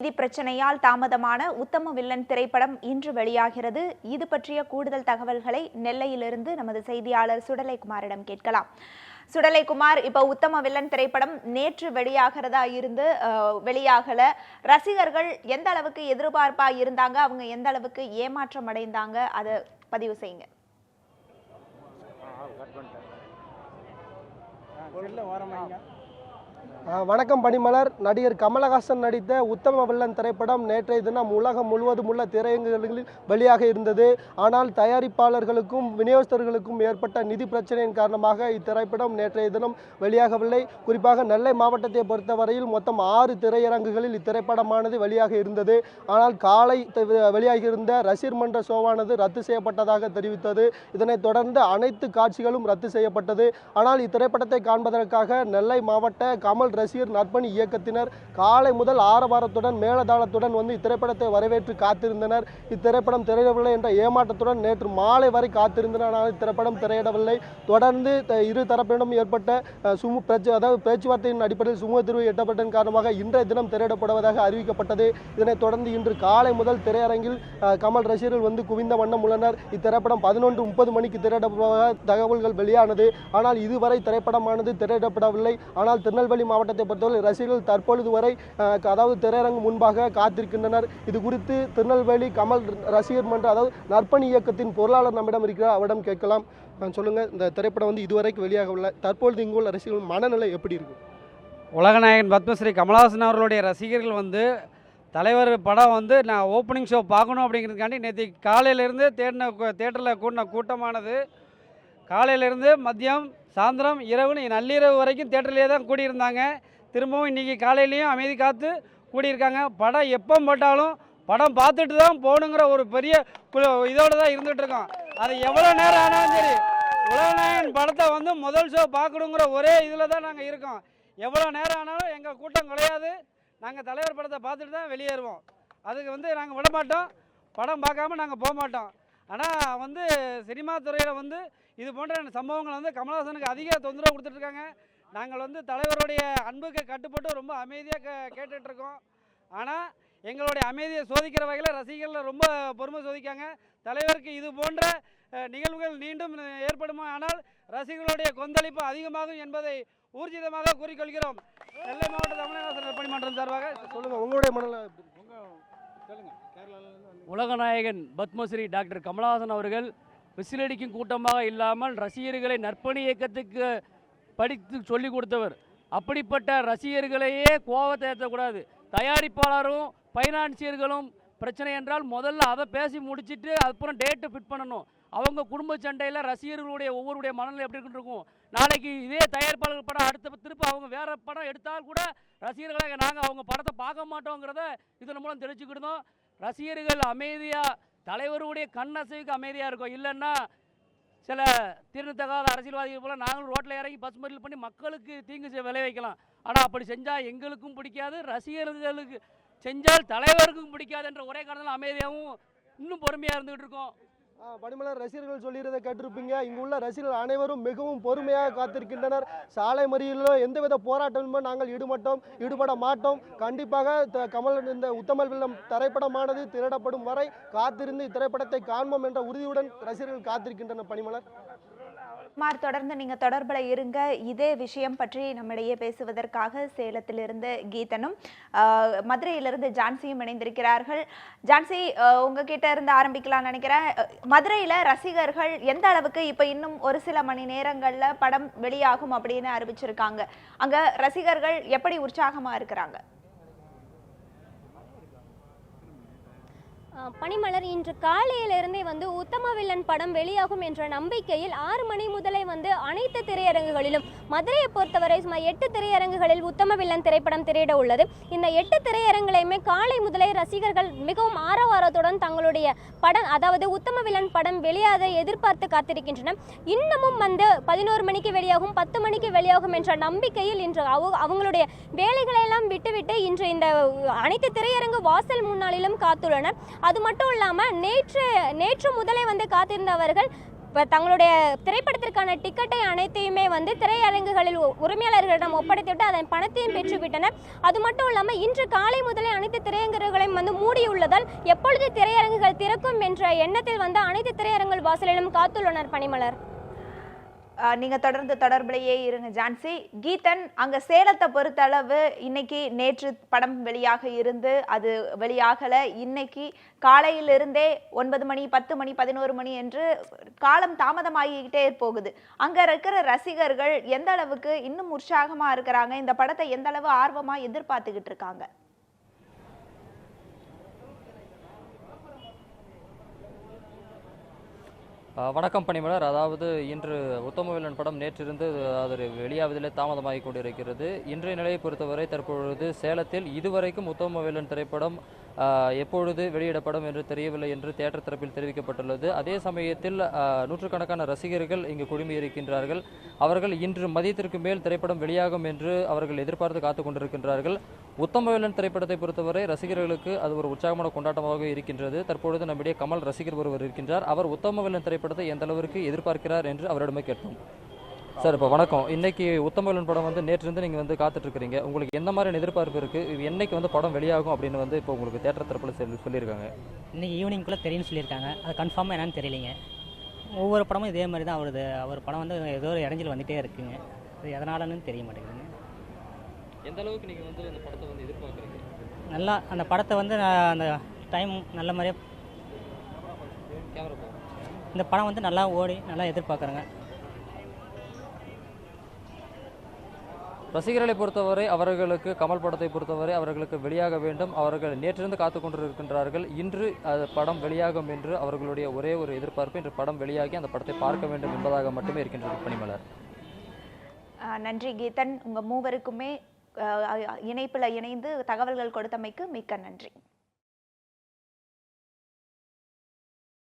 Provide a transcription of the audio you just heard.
நிதி பிரச்சனையால் தாமதமான உத்தம வில்லன் திரைப்படம் இன்று வெளியாகிறது. இது பற்றிய கூடுதல் தகவல்களை நெல்லையிலிருந்து நமது செய்தியாளர் சுடலைக்குமாரிடம் கேட்கலாம். சுடலைக்குமார், இப்ப உத்தம வில்லன் திரைப்படம் நேற்று வெளியாகிறதா இருந்து வெளியாகல. ரசிகர்கள் எந்த அளவுக்கு எதிர்பார்ப்பா இருந்தாங்க, அவங்க எந்த அளவுக்கு ஏமாற்றம் அடைந்தாங்க, அதை பதிவு செய்யுங்க. வணக்கம் பனிமலர். நடிகர் கமலஹாசன் நடித்த உத்தம வில்லன் திரைப்படம் நேற்றைய தினம் உலகம் முழுவதும் உள்ள திரையரங்குகளில் வெளியாக இருந்தது. ஆனால் தயாரிப்பாளர்களுக்கும் விநியோகஸ்தர்களுக்கும் ஏற்பட்ட நிதி பிரச்சனையின் காரணமாக இத்திரைப்படம் நேற்றைய தினம் வெளியாகவில்லை. குறிப்பாக நெல்லை மாவட்டத்தை பொறுத்தவரையில் மொத்தம் 6 திரையரங்குகளில் இத்திரைப்படமானது வெளியாக இருந்தது. ஆனால் காலை வெளியாகியிருந்த ரசிகர் மன்ற ஷோவானது ரத்து செய்யப்பட்டதாக தெரிவித்தது. இதனைத் தொடர்ந்து அனைத்து காட்சிகளும் ரத்து செய்யப்பட்டது. ஆனால் இத்திரைப்படத்தை காண்பதற்காக நெல்லை மாவட்ட கமல் ரசிகர் நற்பணி இயக்கத்தினர் காலை முதல் ஆரவாரத்துடன் மேலதாளத்துடன் வந்து இத்திரைப்படத்தை வரவேற்று காத்திருந்தனர். இத்திரைப்படம் திரையிடவில்லை என்ற ஏமாற்றத்துடன் நேற்று மாலை வரை காத்திருந்தனர். ஆனால் இத்திரைப்படம் திரையிடவில்லை. தொடர்ந்து இரு தரப்பினரும் ஏற்பட்ட பேச்சுவார்த்தையின் அடிப்படையில் சுமூக தீர்வு எட்டப்பட்டதன் காரணமாக இன்றைய தினம் திரையிடப்படுவதாக அறிவிக்கப்பட்டது. இதனைத் தொடர்ந்து இன்று காலை முதல் திரையரங்கில் கமல் ரசிகர்கள் வந்து குவிந்த வண்ணம் உள்ளனர். இத்திரைப்படம் 11:30 மணிக்கு திரையிடப்படுவதாக தகவல்கள் வெளியானது. ஆனால் இதுவரை திரைப்படமானது திரையிடப்படவில்லை. ஆனால் திருநெல்வேலி மாவட்டத்தை பொறுத்தவரை ரசிகர்கள் தற்பொழுது வரை அதாவது திரையரங்கு முன்பாக காத்திருக்கின்றனர். இது குறித்து திருநெல்வேலி கமல் ரசிகர் மன்ற அதாவது நற்பணி இயக்கத்தின் பொருளாளர் நம்மிடம் இருக்கிறார், அவரிடம் கேட்கலாம். சொல்லுங்க, இந்த திரைப்படம் வந்து இதுவரைக்கும் வெளியாகவில்லை. தற்பொழுது இங்குள்ள ரசிகர்கள் மனநிலை எப்படி இருக்கு? உலகநாயகன் பத்மஸ்ரீ கமலஹாசன் அவர்களுடைய ரசிகர்கள் வந்து தலைவர் படம் வந்து நான் ஓப்பனிங் ஷோ பார்க்கணும் அப்படிங்கிறதுக்காண்டி நேற்று காலையிலேருந்து தேட்டரில் கூட்டின கூட்டமானது காலையிலேருந்து மதியம் சாயந்தரம் இரவுன்னு நள்ளிரவு வரைக்கும் தேட்டர்லேயே தான் கூடியிருந்தாங்க. திரும்பவும் இன்றைக்கி காலையிலையும் அமைதி காத்து கூடியிருக்காங்க. படம் எப்போ போட்டாலும் படம் பார்த்துட்டு தான் போகணுங்கிற ஒரு பெரிய இதோடு தான் இருந்துகிட்ருக்கோம். அது எவ்வளோ நேரம் ஆனாலும் சரி உலகநாயகன் படத்தை வந்து முதல் ஷோ பார்க்கணுங்கிற ஒரே இதில் தான் நாங்கள் இருக்கோம். எவ்வளோ நேரம் ஆனாலும் எங்கள் கூட்டம் கிடையாது. நாங்கள் தலைவர் படத்தை பார்த்துட்டு தான் வெளியேறுவோம். அதுக்கு வந்து நாங்கள் விட மாட்டோம். படம் பார்க்காம நாங்கள் போக மாட்டோம். ஆனால் வந்து சினிமா துறையில் வந்து இது போன்ற சம்பவங்கள் வந்து கமலஹாசனுக்கு அதிக தொந்தரவு கொடுத்துட்ருக்காங்க. நாங்கள் வந்து தலைவருடைய அன்புக்கு கட்டுப்பட்டு ரொம்ப அமைதியாக கேட்டுட்ருக்கோம். ஆனால் எங்களுடைய அமைதியை சோதிக்கிற வகையில் ரசிகர்கள் ரொம்ப பொறுமை சோதிக்காங்க. தலைவருக்கு இது போன்ற நிகழ்வுகள் மீண்டும் ஏற்படுமா ஆனால் ரசிகர்களுடைய கொந்தளிப்பு அதிகமாகும் என்பதை ஊர்ஜிதமாக கூறிக்கொள்கிறோம். நெல்லை மாவட்ட தமிழக நற்பணி மன்றம் சார்பாக சொல்லுங்கள், உங்களுடைய மனநிலை சொல்லுங்கள். உலகநாயகன் பத்மஸ்ரீ டாக்டர் கமலஹாசன் அவர்கள் விசிலடிக்கும் கூட்டமாக இல்லாமல் ரசிகர்களை நற்பணி இயக்கத்துக்கு படித்து சொல்லிக் கொடுத்தவர். அப்படிப்பட்ட ரசிகர்களையே கோபத்தை ஏற்றக்கூடாது. தயாரிப்பாளரும் ஃபைனான்சியர்களும் பிரச்சனை என்றால் முதல்ல அதை பேசி முடிச்சுட்டு அப்புறம் டேட்டை ஃபிட் பண்ணணும். அவங்க குடும்ப சண்டையில் ரசிகர்களுடைய ஒவ்வொருடைய மனநிலை எப்படி இருக்கும். நாளைக்கு இதே தயாரிப்பாளர்கள் படம் அடுத்த திருப்பி அவங்க வேறு படம் எடுத்தால் கூட ரசிகர்களாக நாங்கள் அவங்க படத்தை பார்க்க மாட்டோங்கிறத இதன் மூலம் தெரிஞ்சுக்கிட்டோம். ரசிகர்கள் அமைதியாக தலைவருடைய கண்ணசைவுக்கு அமைதியாக இருக்கும். இல்லைன்னா சில தீர்ந்தத்தகாத அரசியல்வாதிகள் போல் நாங்களும் ரோட்டில் இறங்கி பஸ் மறியல் பண்ணி மக்களுக்கு தீங்கு விளைவிக்கலாம். ஆனால் அப்படி செஞ்சால் எங்களுக்கும் பிடிக்காது, ரசிகர்களுக்கு செஞ்சால் தலைவருக்கும் பிடிக்காது என்ற ஒரே காரணத்தில் அமைதியாகவும் இன்னும் பொறுமையாக இருந்துகிட்டு இருக்கோம். பனிமலர், ரசிகர்கள் சொல்லியிருந்த கேட்டிருப்பீங்க. இங்குள்ள ரசிகர்கள் அனைவரும் மிகவும் பொறுமையாக காத்திருக்கின்றனர். சாலை மறியலிலோ எந்தவித போராட்டமும் நாங்கள் ஈடுபட மாட்டோம். கண்டிப்பாக கமல் இந்த உத்தம வில்லன் திரைப்படமானது திரையிடப்படும் வரை காத்திருந்து இத்திரைப்படத்தை காண்போம் என்ற உறுதியுடன் ரசிகர்கள் காத்திருக்கின்றனர். பனிமலர், தொடர்ந்து நீங்க தொடர்புல இருங்க. இதே விஷயம் பற்றி நம்மிடையே பேசுவதற்காக சேலத்திலிருந்து கீதனும் மதுரையிலிருந்து ஜான்சியும் இணைந்திருக்கிறார்கள். ஜான்சி, உங்ககிட்ட இருந்து ஆரம்பிக்கலாம் நினைக்கிறேன். மதுரையில ரசிகர்கள் எந்த அளவுக்கு இப்ப இன்னும் ஒரு சில மணி நேரங்கள்ல படம் வெளியாகும் அப்படின்னு அறிவிச்சிருக்காங்க. அங்க ரசிகர்கள் எப்படி உற்சாகமா இருக்கிறாங்க? பனிமலர், இன்று காலையிலிருந்தே உத்தம வில்லன் படம் வெளியாகும் என்ற நம்பிக்கையில் 6 மணி முதலே அனைத்து திரையரங்குகளிலும் மதுரையை பொறுத்தவரை சுமார் 8 திரையரங்குகளில் உத்தம வில்லன் திரைப்படம் திரையிட உள்ளது. இந்த 8 திரையரங்குலையுமே காலை முதலே ரசிகர்கள் மிகவும் ஆரவாரத்துடன் தங்களுடைய படம் அதாவது உத்தம வில்லன் படம் வெளியாக எதிர்பார்த்து காத்திருக்கின்றனர். இன்னமும் 11 மணிக்கு வெளியாகும், 10 மணிக்கு வெளியாகும் என்ற நம்பிக்கையில் இன்று அவங்களுடைய வேலைகளெல்லாம் விட்டுவிட்டு இன்று இந்த அனைத்து திரையரங்கு வாசல் முன்னாளிலும் காத்துள்ளனர். அது மட்டும் இல்லாமல் நேற்று முதலே காத்திருந்தவர்கள் தங்களுடைய திரைப்படத்திற்கான டிக்கெட்டை அனைத்தையுமே வந்து திரையரங்குகளில் உரிமையாளர்களிடம் ஒப்படைத்துவிட்டு அதன் பணத்தையும் பெற்றுவிட்டனர். அது மட்டும் இல்லாமல் இன்று காலை முதலே அனைத்து திரையரங்குகளையும் வந்து மூடியுள்ளதால் எப்பொழுது திரையரங்குகள் திறக்கும் என்ற எண்ணத்தில் வந்து அனைத்து திரையரங்குகள் வாசலிலும் காத்துள்ளனர் பனிமலர். நீங்க தொடர்ந்து தொடர்பிலேயே இருங்க ஜான்சி. கீதன், அங்க சேலத்தை பொறுத்தளவு இன்னைக்கு நேற்று படம் வெளியாக இருந்து அது வெளியாகல. இன்னைக்கு காலையிலிருந்தே 9 மணி 10 மணி 11 மணி என்று காலம் தாமதமாகிக்கிட்டே போகுது. அங்க இருக்கிற ரசிகர்கள் எந்த அளவுக்கு இன்னும் உற்சாகமா இருக்கிறாங்க, இந்த படத்தை எந்த அளவு ஆர்வமா எதிர்பார்த்துக்கிட்டு இருக்காங்க? வணக்கம் பனிமலர். அதாவது இன்று உத்தமவில்லன் படம் நேற்றிருந்து அது வெளியாவதிலே தாமதமாகி கொண்டிருக்கிறது. இன்றைய நிலையை பொறுத்தவரை தற்பொழுது சேலத்தில் இதுவரைக்கும் உத்தமவில்லன் திரைப்படம் எப்பொழுது வெளியிடப்படும் என்று தெரியவில்லை என்று தியேட்டர் தரப்பில் தெரிவிக்கப்பட்டுள்ளது. அதே சமயத்தில் நூற்றுக்கணக்கான ரசிகர்கள் இங்கு குழுமி இருக்கின்றார்கள். அவர்கள் இன்று மதியத்திற்கு மேல் திரைப்படம் வெளியாகும் என்று அவர்கள் எதிர்பார்த்து காத்துக் கொண்டிருக்கின்றார்கள். உத்தமவில்லன் திரைப்படத்தை பொறுத்தவரை ரசிகர்களுக்கு அது ஒரு உற்சாகமான கொண்டாட்டமாக இருக்கின்றது. தற்பொழுது நம்முடைய கமல் ரசிகர் ஒருவர் இருக்கின்றார். அவர் உத்தமவில்லன் திரைப்படத்தை எந்த அளவிற்கு எதிர்பார்க்கிறார் என்று அவரிடமே கேட்டோம். சார், இப்போ வணக்கம். இன்னைக்கு உத்தமவில்லன் படம் வந்து நேற்றிருந்து நீங்கள் வந்து காத்துட்டு இருக்கிறீங்க. உங்களுக்கு எந்த மாதிரி எதிர்பார்ப்பு இருக்குது? என்னைக்கு வந்து படம் வெளியாகும் அப்படின்னு வந்து இப்போ உங்களுக்கு தேட்டர் தரப்பில் சொல்லியிருக்காங்க? இன்றைக்கி ஈவினிங்குள்ளே தெரியும்னு சொல்லியிருக்காங்க. அது கன்ஃபார்மாக என்னன்னு தெரியலைங்க. ஒவ்வொரு படமும் இதே மாதிரி தான் வருது. அவர் படம் வந்து ஏதோ ஒரு இடைஞ்சல் வந்துகிட்டே இருக்குங்க. அது எதனாலன்னு தெரிய மாட்டேங்குதுங்க. எந்த அளவுக்கு நீங்கள் வந்து அந்த படத்தை வந்து எதிர்பார்க்குறீங்க? நல்லா அந்த படத்தை வந்து அந்த டைம் நல்ல மாதிரியாக இந்த படம் வந்து நல்லா ஓடி நல்லா எதிர்பார்க்குறேங்க. ரசிகர்களை பொறுத்தவரை அவர்களுக்கு கமல் படத்தை பொறுத்தவரை அவர்களுக்கு வெளியாக வேண்டும். அவர்கள் நேற்றிருந்து காத்து கொண்டிருக்கின்றார்கள். இன்று படம் வெளியாகும் என்று அவர்களுடைய ஒரே ஒரு எதிர்பார்ப்பு இன்று படம் வெளியாகி அந்த படத்தை பார்க்க வேண்டும் என்பதாக மட்டுமே இருக்கின்றது பனிமலர். நன்றி கீதன். உங்க மூவருக்குமே இணைப்புல இணைந்து தகவல்கள் கொடுத்தமைக்கு மிக்க நன்றி.